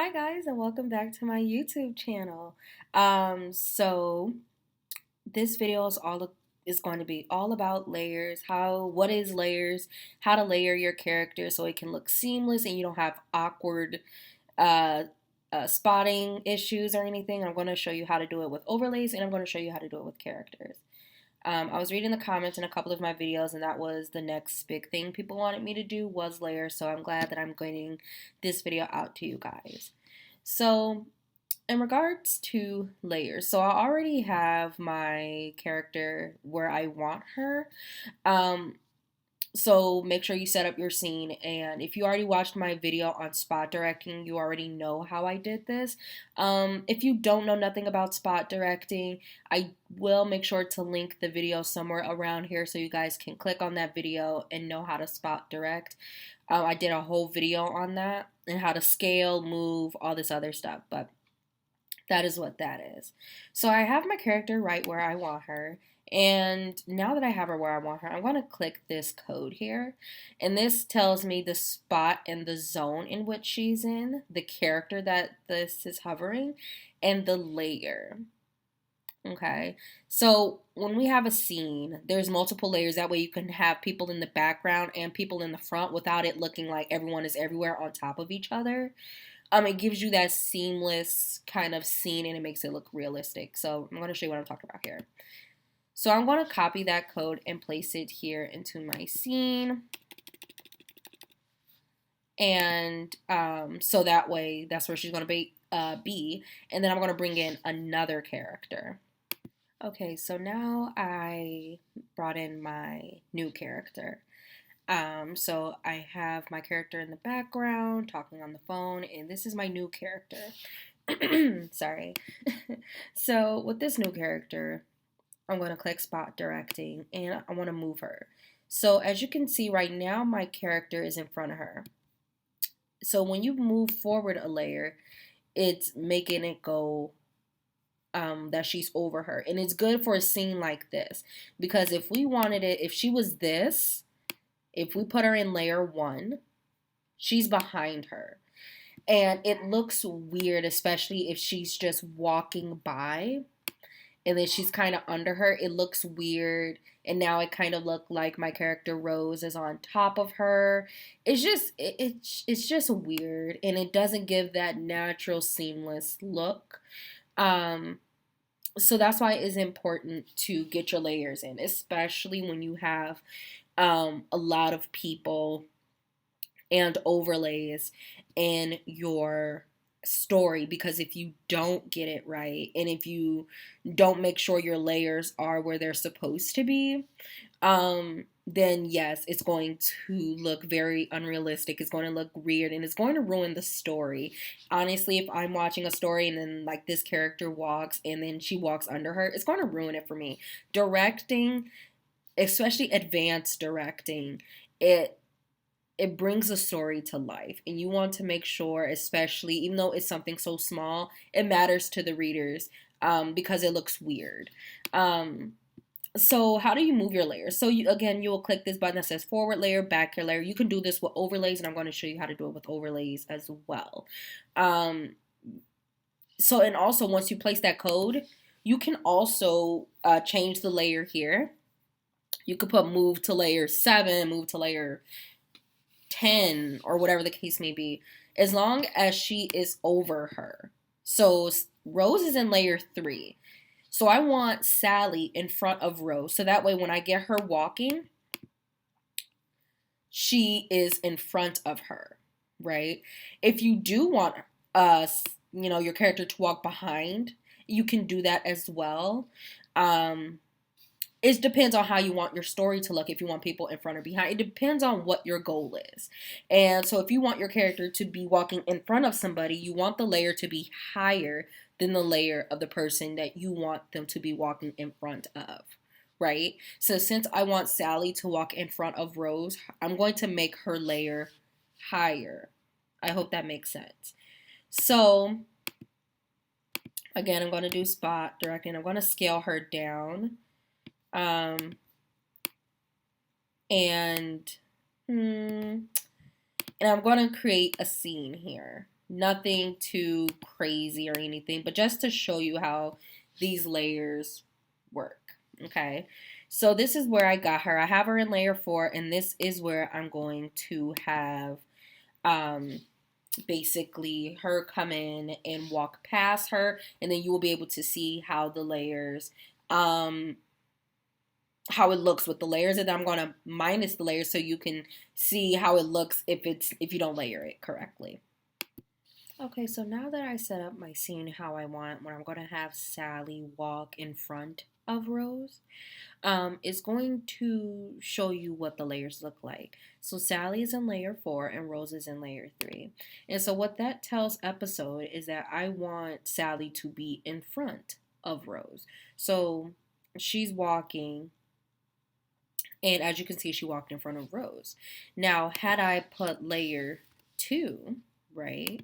Hi guys and welcome back to my YouTube channel. So this video is going to be all about layers, what is layers, how to layer your character so it can look seamless and you don't have awkward uh, spotting issues or anything. I'm going to show you how to do it with overlays and I'm going to show you how to do it with characters. I was reading the comments in a couple of my videos and that was the next big thing people wanted me to do was layers, so I'm glad that I'm getting this video out to you guys. So in regards to layers, so I already have my character where I want her. Um, so make sure you set up your scene, and if you already watched my video on spot directing, you already know how I did this. If you don't know nothing about spot directing, I will make sure to link the video somewhere around here so you guys can click on that video and know how to spot direct. I did a whole video on that and how to scale, move, all this other stuff, but that is what that is. So I have my character right where I want her. And now that I have her where I want her, I'm going to click this code here. And this tells me the spot and the zone in which she's in, the character that this is hovering, and the layer. Okay, so when we have a scene, there's multiple layers. That way you can have people in the background and people in the front without it looking like everyone is everywhere on top of each other. It gives you that seamless kind of scene and it makes it look realistic. So I'm going to show you what I'm talking about here. So I'm going to copy that code and place it here into my scene. And so that way, that's where she's going to be. And then I'm going to bring in another character. Okay, so now I brought in my new character. So I have my character in the background talking on the phone, and this is my new character. Sorry. So with this new character, I'm going to click spot directing and I want to move her. So as you can see right now, my character is in front of her. So when you move forward a layer, it's making it go that she's over her. And it's good for a scene like this because if we wanted it, if she was this, if we put her in layer 1, she's behind her. And it looks weird, especially if she's just walking by and then she's kind of under her. It looks weird. And now it kind of looked like my character Rose is on top of her. It's just weird. And it doesn't give that natural, seamless look. So that's why it's important to get your layers in, especially when you have a lot of people and overlays in your story, because if you don't get it right and if you don't make sure your layers are where they're supposed to be, then yes, it's going to look very unrealistic. It's going to look weird and it's going to ruin the story. Honestly, if I'm watching a story and then like this character walks and then she walks under her, it's going to ruin it for me. Directing, especially advanced directing, it brings the story to life, and you want to make sure, especially even though it's something so small, it matters to the readers, because it looks weird. So how do you move your layers? So you will click this button that says forward layer, back layer. You can do this with overlays, and I'm going to show you how to do it with overlays as well. So and also once you place that code, you can also change the layer here. You could put move to layer 7, move to layer 10, or whatever the case may be, as long as she is over her. So Rose is in layer 3. So I want Sally in front of Rose. So that way when I get her walking, she is in front of her, right? If you do want your character to walk behind, you can do that as well. It depends on how you want your story to look, if you want people in front or behind. It depends on what your goal is. And so if you want your character to be walking in front of somebody, you want the layer to be higher than the layer of the person that you want them to be walking in front of, right? So since I want Sally to walk in front of Rose, I'm going to make her layer higher. I hope that makes sense. So again, I'm going to do spot directing. I'm going to scale her down. And I'm going to create a scene here. Nothing too crazy or anything, but just to show you how these layers work. Okay. So this is where I got her. I have her in layer 4, and this is where I'm going to have um basically her come in and walk past her, and then you will be able to see how the layers how it looks with the layers, and then I'm going to minus the layers so you can see how it looks if you don't layer it correctly. Okay, so now that I set up my scene how I want, when I'm going to have Sally walk in front of Rose, it's going to show you what the layers look like. So Sally is in layer 4 and Rose is in layer 3. And so what that tells episode is that I want Sally to be in front of Rose. So she's walking, and as you can see, she walked in front of Rose. Now, had I put layer 2, right?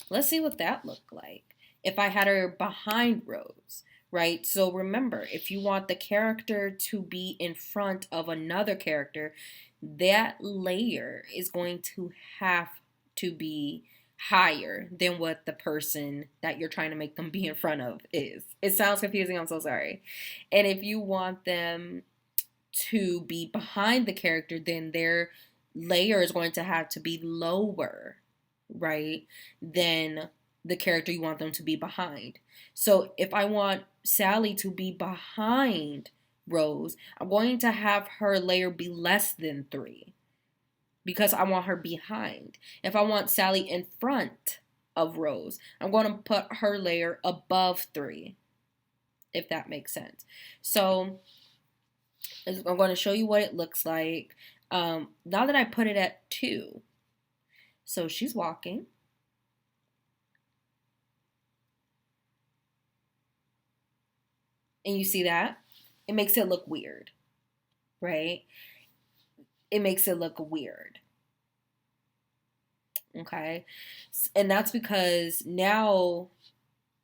Let's see what that looked like if I had her behind Rose, right? So remember, if you want the character to be in front of another character, that layer is going to have to be higher than what the person that you're trying to make them be in front of is. It sounds confusing, I'm so sorry. And if you want them to be behind the character, then their layer is going to have to be lower, right, than the character you want them to be behind. So if I want Sally to be behind Rose, I'm going to have her layer be less than 3 because I want her behind. If I want Sally in front of Rose, I'm going to put her layer above 3, if that makes sense. So I'm going to show you what it looks like. Now that I put it at 2, so she's walking. And you see that? It makes it look weird, right? It makes it look weird. Okay? And that's because now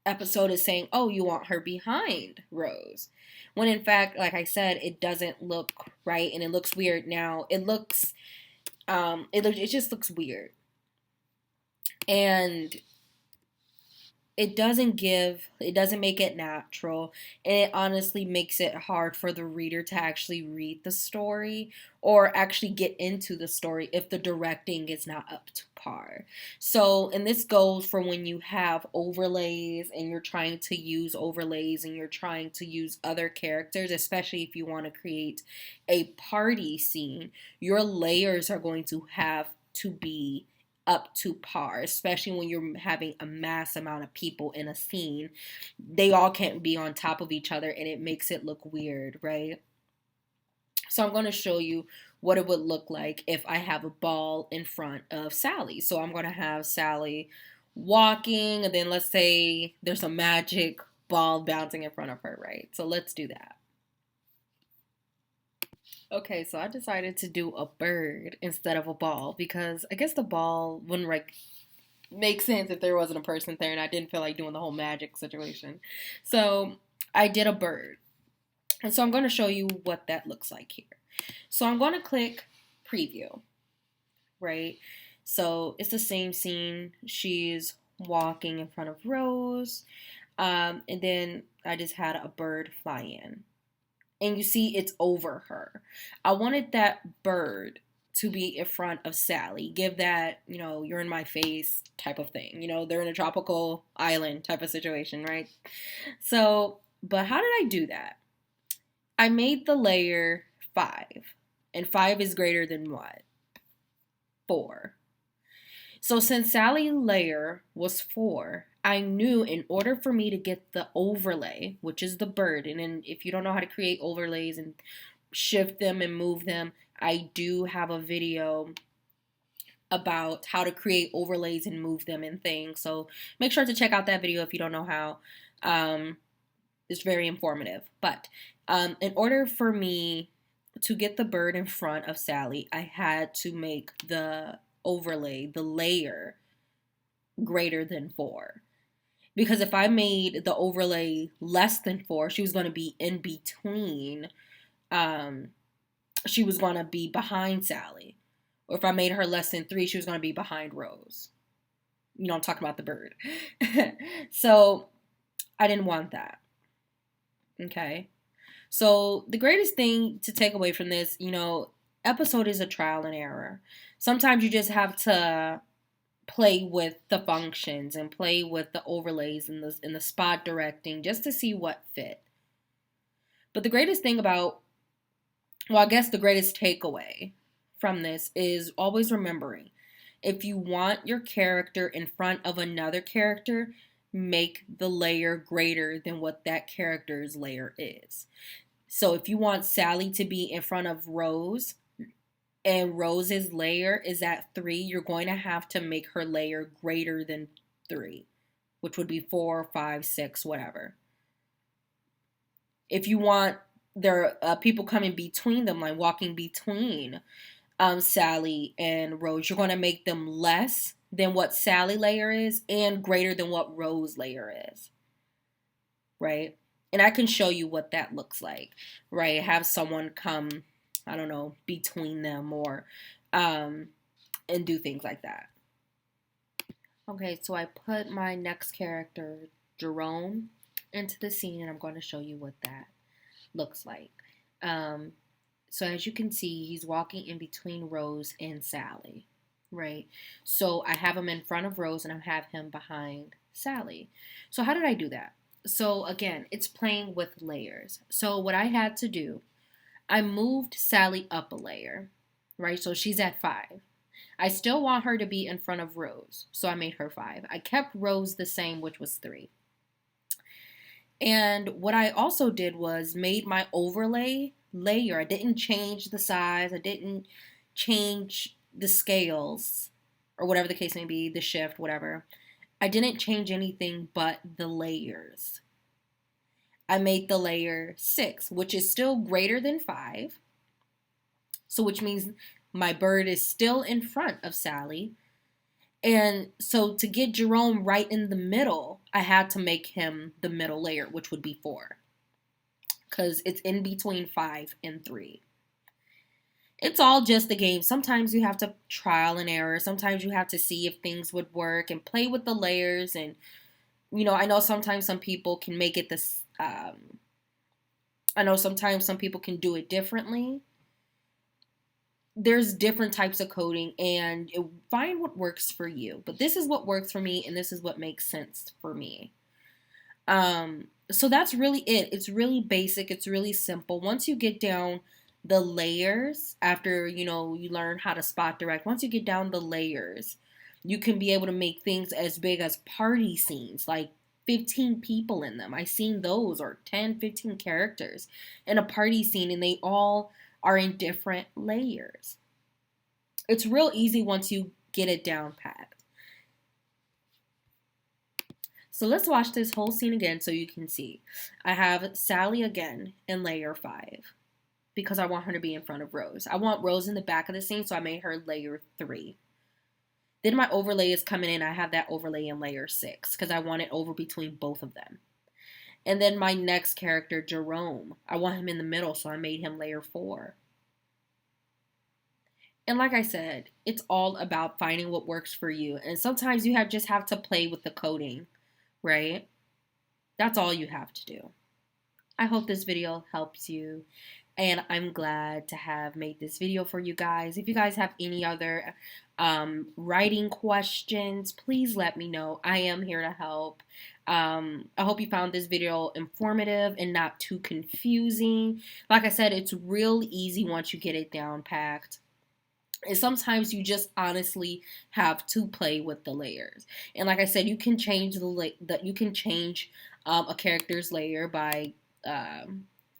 episode is saying, oh, you want her behind Rose. When in fact, like I said, it doesn't look right and it looks weird. Now it looks, it just looks weird. And it doesn't make it natural, and it honestly makes it hard for the reader to actually read the story or actually get into the story if the directing is not up to par. So, and this goes for when you have overlays and you're trying to use overlays and you're trying to use other characters, especially if you want to create a party scene, your layers are going to have to be up to par, especially when you're having a mass amount of people in a scene. They all can't be on top of each other and it makes it look weird, right? So I'm going to show you what it would look like if I have a ball in front of Sally. So I'm going to have Sally walking, and then let's say there's a magic ball bouncing in front of her, right? So let's do that. Okay, so I decided to do a bird instead of a ball because I guess the ball wouldn't make sense if there wasn't a person there and I didn't feel like doing the whole magic situation. So I did a bird. And so I'm going to show you what that looks like here. So I'm going to click preview, right? So it's the same scene. She's walking in front of Rose. And then I just had a bird fly in. And you see it's over her. I wanted that bird to be in front of Sally. Give that, you're in my face type of thing. They're in a tropical island type of situation, right? So, but how did I do that? I made the layer 5. And 5 is greater than what? 4. So since Sally's layer was 4, I knew in order for me to get the overlay, which is the bird, and then if you don't know how to create overlays and shift them and move them, I do have a video about how to create overlays and move them and things. So make sure to check out that video if you don't know how. It's very informative. But in order for me to get the bird in front of Sally, I had to make the overlay, the layer, greater than 4. Because if I made the overlay less than 4, she was going to be in between. She was going to be behind Sally. Or if I made her less than 3, she was going to be behind Rose. I'm talking about the bird. So I didn't want that. Okay. So the greatest thing to take away from this, episode is a trial and error. Sometimes you just have to play with the functions and play with the overlays and the spot directing just to see what fit. But the greatest thing about, well, I guess the greatest takeaway from this is always remembering, if you want your character in front of another character, make the layer greater than what that character's layer is. So if you want Sally to be in front of Rose and Rose's layer is at 3, you're going to have to make her layer greater than 3, which would be 4, 5, 6, whatever. If you want there people coming between them, like walking between Sally and Rose, you're going to make them less than what Sally layer is and greater than what Rose layer is, right? And I can show you what that looks like, right? Have someone come, I don't know, between them or and do things like that. Okay, so I put my next character, Jerome, into the scene, and I'm going to show you what that looks like. So as you can see, he's walking in between Rose and Sally, right? So I have him in front of Rose and I have him behind Sally. So how did I do that? So again, it's playing with layers. So what I had to do, I moved Sally up a layer, right? So she's at 5. I still want her to be in front of Rose, so I made her 5. I kept Rose the same, which was 3. And what I also did was made my overlay layer. I didn't change the size. I didn't change the scales or whatever the case may be, the shift, whatever. I didn't change anything but the layers. I made the layer 6, which is still greater than 5. So which means my bird is still in front of Sally. And so to get Jerome right in the middle, I had to make him the middle layer, which would be 4. Because it's in between 5 and 3. It's all just a game. Sometimes you have to trial and error. Sometimes you have to see if things would work and play with the layers. And, I know sometimes some people can make it this. I know sometimes some people can do it differently. There's different types of coding and find what works for you. But this is what works for me and this is what makes sense for me. So that's really it. It's really basic. It's really simple. Once you get down the layers, after, you learn how to spot direct, once you get down the layers, you can be able to make things as big as party scenes, like 15 people in them. I've seen those, or 10, 15 characters in a party scene, and they all are in different layers. It's real easy once you get it down pat. So let's watch this whole scene again so you can see. I have Sally again in layer 5 because I want her to be in front of Rose. I want Rose in the back of the scene, so I made her layer 3. Then my overlay is coming in. I have that overlay in layer 6 because I want it over between both of them. And then my next character, Jerome, I want him in the middle, so I made him layer 4. And like I said, it's all about finding what works for you. And sometimes you just have to play with the coding, right? That's all you have to do. I hope this video helps you. And I'm glad to have made this video for you guys. If you guys have any other writing questions, please let me know. I am here to help. I hope you found this video informative and not too confusing. Like I said, it's real easy once you get it down packed. And sometimes you just honestly have to play with the layers. And like I said, you can change a character's layer by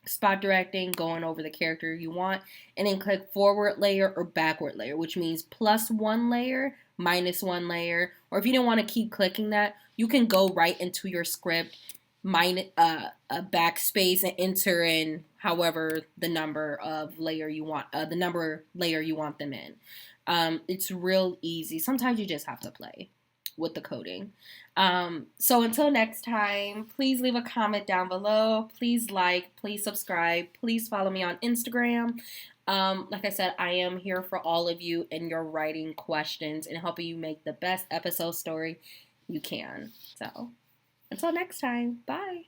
spot directing, going over the character you want, and then click forward layer or backward layer, which means +1 layer, -1 layer. Or if you don't want to keep clicking that, you can go right into your script, a backspace, and enter in however the number layer you want them in. It's real easy. Sometimes you just have to play with the coding. So until next time, please leave a comment down below. Please like, please subscribe, please follow me on Instagram. Like I said, I am here for all of you and your writing questions and helping you make the best episode story you can. So until next time, bye.